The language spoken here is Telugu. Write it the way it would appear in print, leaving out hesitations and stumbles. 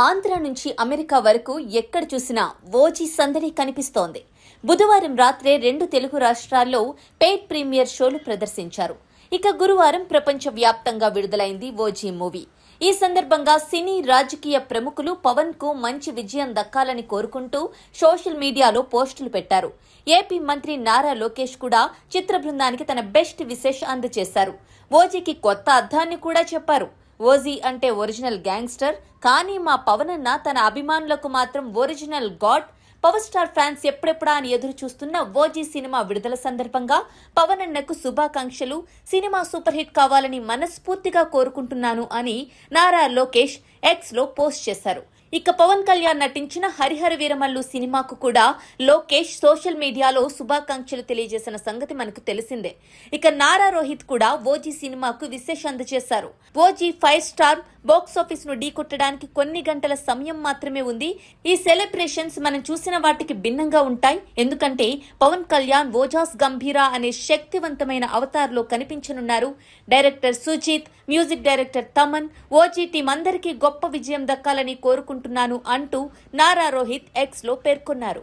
ఆంధ్ర నుంచి అమెరికా వరకు ఎక్కడ చూసినా ఓజీ సందడి కనిపిస్తోంది. బుధవారం రాత్రే 2 తెలుగు రాష్ట్రాల్లో పెయిడ్ ప్రీమియర్ షోలు ప్రదర్శించారు. ఇక గురువారం ప్రపంచవ్యాప్తంగా విడుదలైంది ఓజీ మూవీ. ఈ సందర్భంగా సినీ రాజకీయ ప్రముఖులు పవన్ కు మంచి విజయం దక్కాలని కోరుకుంటూ సోషల్ మీడియాలో పోస్టులు పెట్టారు. ఏపీ మంత్రి నారా లోకేష్ కూడా చిత్ర బృందానికి తన బెస్ట్ విషెస్ అందజేశారు. ఓజీకి కొత్త అర్థాన్ని కూడా చెప్పారు. ఓజీ అంటే ఒరిజినల్ గ్యాంగ్స్టర్, కానీ మా పవన్ అన్న తన అభిమానులకు మాత్రం original god. Power star fans ఎప్పుడెప్పుడా అని ఎదురు చూస్తున్న ఓజీ సినిమా విడుదల సందర్భంగా పవన్ అన్నకు శుభాకాంక్షలు. సినిమా సూపర్ హిట్ కావాలని మనస్ఫూర్తిగా కోరుకుంటున్నాను అని నారా లోకేష్ ఎక్స్ లో పోస్ట్ చేశారు. ఇక పవన్ కళ్యాణ్ నటించిన హరిహర వీరమల్లు సినిమాకు కూడా లోకేష్ సోషల్ మీడియాలో శుభాకాంక్షలు తెలియజేసిన సంగతి మనకు తెలిసిందే. ఇక నారా రోహిత్ కూడా ఓజీ సినిమాకు విశేష అందజేశారు. ఓజీ 5 స్టార్ బాక్సాఫీస్ ను ఢీకొట్టడానికి కొన్ని గంటల సమయం మాత్రమే ఉంది. ఈ సెలబ్రేషన్స్ మనం చూసిన వాటికి భిన్నంగా ఉంటాయి. ఎందుకంటే పవన్ కళ్యాణ్ ఓజాస్ గంభీరా అనే శక్తివంతమైన అవతార్ లో కనిపించనున్నారు. Director Sujeeth, music director Thaman, OG team అందరికీ గొప్ప విజయం దక్కాలని కోరుకుంటున్నాను అంటూ నారా రోహిత్ ఎక్స్ లో పేర్కొన్నారు.